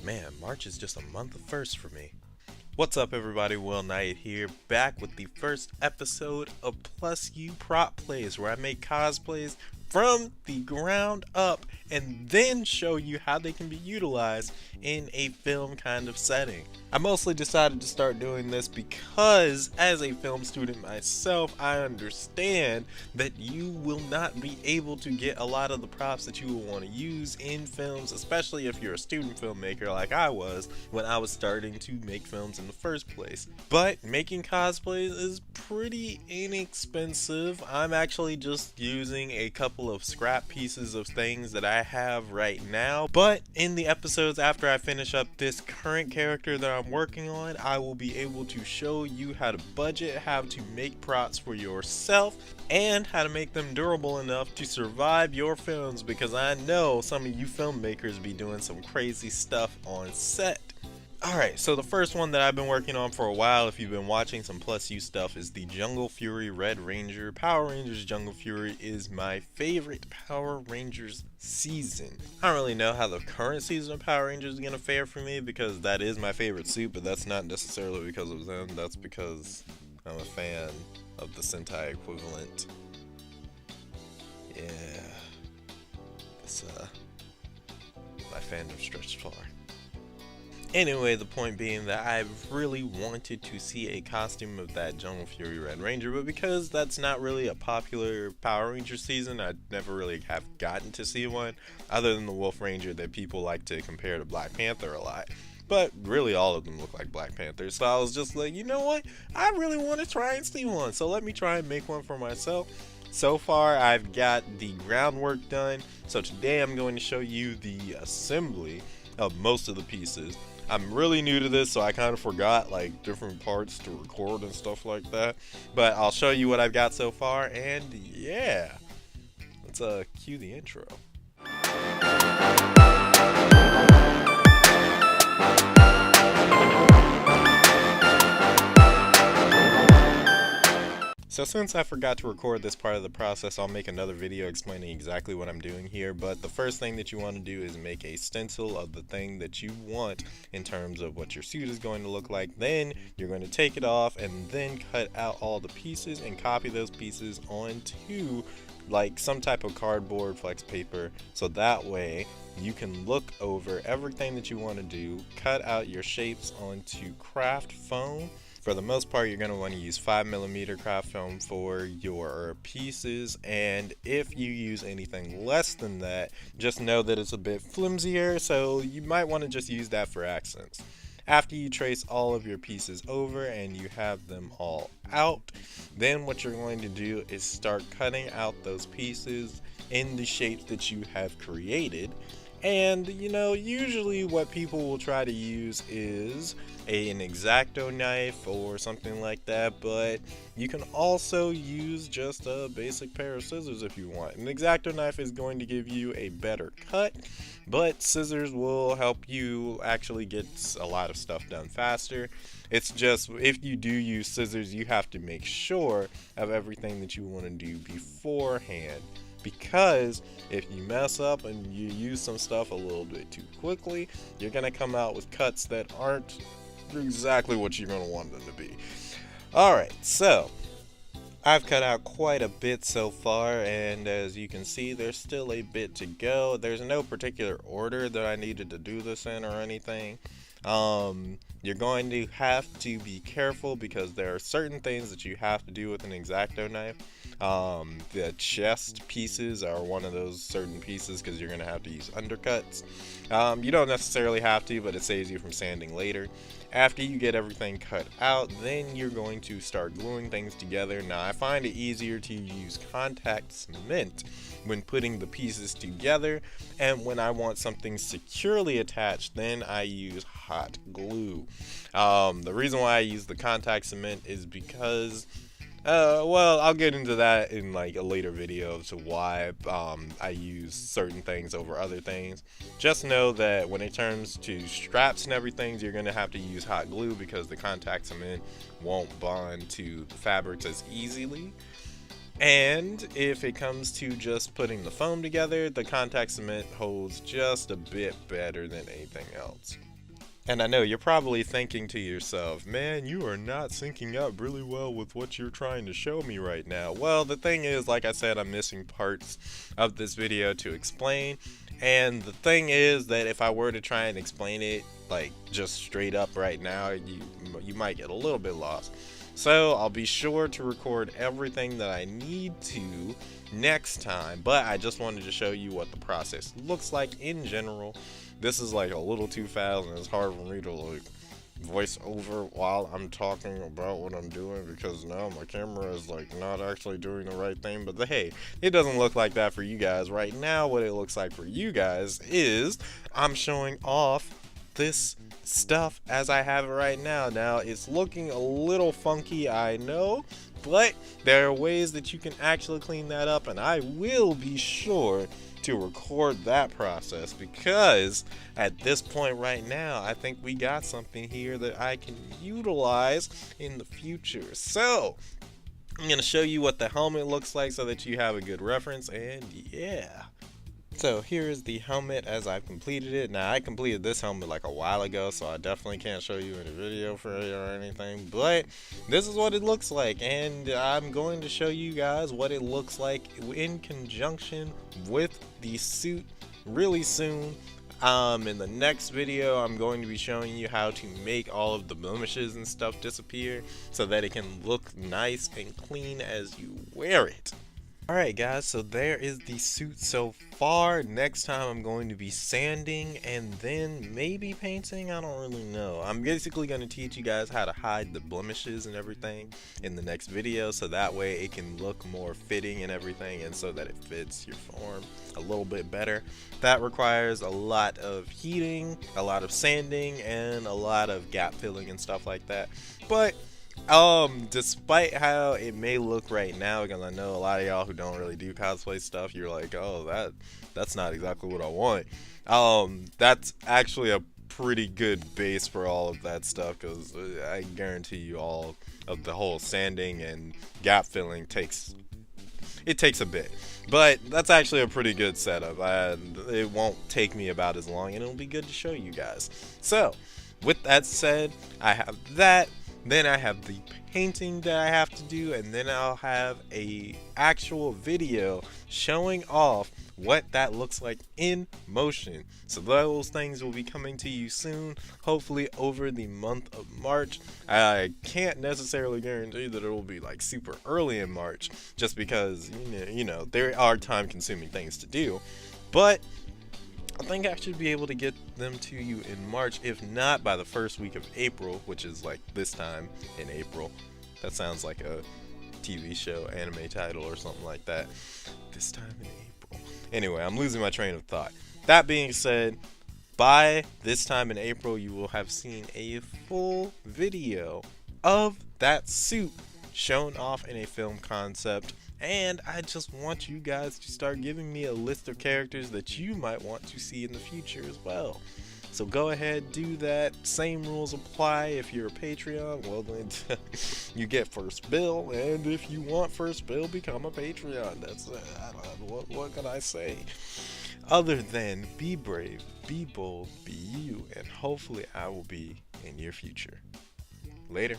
Man, March is just a month of firsts for me. What's up, everybody? Will Knight here, back with the first episode of PlusU Prop Plays, where I make cosplays from the ground up and then show you how they can be utilized in a film kind of setting. I mostly decided to start doing this because as a film student myself, I understand that you will not be able to get a lot of the props that you will want to use in films, especially if you're a student filmmaker like I was when I was starting to make films in the first place. But making cosplays is pretty inexpensive. I'm actually just using a couple of scrap pieces of things that I have right now, but in the episodes after I finish up this current character that I'm working on, I will be able to show you how to budget, how to make props for yourself, and how to make them durable enough to survive your films, because I know some of you filmmakers be doing some crazy stuff on set. Alright, so the first one that I've been working on for a while, if you've been watching some PlusU stuff, is the Jungle Fury Red Ranger. Power Rangers Jungle Fury is my favorite Power Rangers season. I don't really know how the current season of Power Rangers is going to fare for me, because that is my favorite suit, but that's not necessarily because of them, that's because I'm a fan of the Sentai equivalent. Yeah, my fandom stretched far. Anyway, the point being that I really wanted to see a costume of that Jungle Fury Red Ranger, but because that's not really a popular Power Ranger season, I never really have gotten to see one, other than the Wolf Ranger that people like to compare to Black Panther a lot. But really all of them look like Black Panther, so I was just like, you know what, I really want to try and see one, so let me try and make one for myself. So far, I've got the groundwork done, so today I'm going to show you the assembly of most of the pieces. I'm really new to this, so I kind of forgot like different parts to record and stuff like that. But I'll show you what I've got so far, and yeah, let's cue the intro. So since I forgot to record this part of the process, I'll make another video explaining exactly what I'm doing here, but the first thing that you want to do is make a stencil of the thing that you want in terms of what your suit is going to look like. Then you're going to take it off and then cut out all the pieces and copy those pieces onto like some type of cardboard flex paper, so that way you can look over everything that you want to do, cut out your shapes onto craft foam. For the most part, you're going to want to use 5mm craft foam for your pieces, and if you use anything less than that, just know that it's a bit flimsier, so you might want to just use that for accents. After you trace all of your pieces over and you have them all out, then what you're going to do is start cutting out those pieces in the shapes that you have created. And you know, usually what people will try to use is an X-Acto knife or something like that, but you can also use just a basic pair of scissors if you want. An X-Acto knife is going to give you a better cut, but scissors will help you actually get a lot of stuff done faster. It's just, if you do use scissors, you have to make sure of everything that you want to do beforehand, because if you mess up and you use some stuff a little bit too quickly, you're going to come out with cuts that aren't exactly what you're going to want them to be. Alright, so I've cut out quite a bit so far, and as you can see, there's still a bit to go. There's no particular order that I needed to do this in or anything. You're going to have to be careful because there are certain things that you have to do with an X-Acto knife. The chest pieces are one of those certain pieces because you're going to have to use undercuts. You don't necessarily have to, but it saves you from sanding later. After you get everything cut out, then you're going to start gluing things together. Now, I find it easier to use contact cement when putting the pieces together, and when I want something securely attached, then I use hot glue. The reason why I use the contact cement is because well, I'll get into that in like a later video as to why I use certain things over other things. Just know that when it comes to straps and everything, you're going to have to use hot glue because the contact cement won't bond to the fabrics as easily. And if it comes to just putting the foam together, the contact cement holds just a bit better than anything else. And I know you're probably thinking to yourself, man, you are not syncing up really well with what you're trying to show me right now. Well, the thing is, like I said, I'm missing parts of this video to explain. And the thing is that if I were to try and explain it, like, just straight up right now, you might get a little bit lost. So I'll be sure to record everything that I need to next time, but I just wanted to show you what the process looks like in general. This is like a little too fast and it's hard for me to like voice over while I'm talking about what I'm doing, because now my camera is like not actually doing the right thing. But hey, it doesn't look like that for you guys right now. What it looks like for you guys is I'm showing off this stuff as I have it right now. Now it's looking a little funky, I know, but there are ways that you can actually clean that up, and I will be sure to record that process, because at this point right now I think we got something here that I can utilize in the future. So I'm gonna show you what the helmet looks like so that you have a good reference, and yeah. So here is the helmet as I've completed it. Now I completed this helmet like a while ago, so I definitely can't show you in a video for it or anything, but this is what it looks like, and I'm going to show you guys what it looks like in conjunction with the suit really soon. In the next video I'm going to be showing you how to make all of the blemishes and stuff disappear so that it can look nice and clean as you wear it. Alright guys, so there is the suit so far. Next time I'm going to be sanding and then maybe painting, I don't really know. I'm basically going to teach you guys how to hide the blemishes and everything in the next video, so that way it can look more fitting and everything, and so that it fits your form a little bit better. That requires a lot of heating, a lot of sanding, and a lot of gap filling and stuff like that. But despite how it may look right now, because I know a lot of y'all who don't really do cosplay stuff, you're like, oh, that's not exactly what I want. That's actually a pretty good base for all of that stuff, because I guarantee you all of the whole sanding and gap filling takes a bit. But that's actually a pretty good setup, and it won't take me about as long, and it'll be good to show you guys. So with that said, I have that. Then I have the painting that I have to do, and then I'll have a actual video showing off what that looks like in motion. So those things will be coming to you soon, hopefully over the month of March. I can't necessarily guarantee that it will be like super early in March, just because you know there are time consuming things to do, but I think I should be able to get them to you in March, if not by the first week of April, which is like this time in April. That sounds like a TV show, anime title or something like that. This time in April. Anyway, I'm losing my train of thought. That being said, by this time in April, you will have seen a full video of that suit shown off in a film concept. And I just want you guys to start giving me a list of characters that you might want to see in the future as well. So go ahead, do that. Same rules apply. If you're a Patreon, well then you get first bill, and if you want first bill, become a Patreon. That's what can I say? Other than be brave, be bold, be you, and hopefully I will be in your future. Later.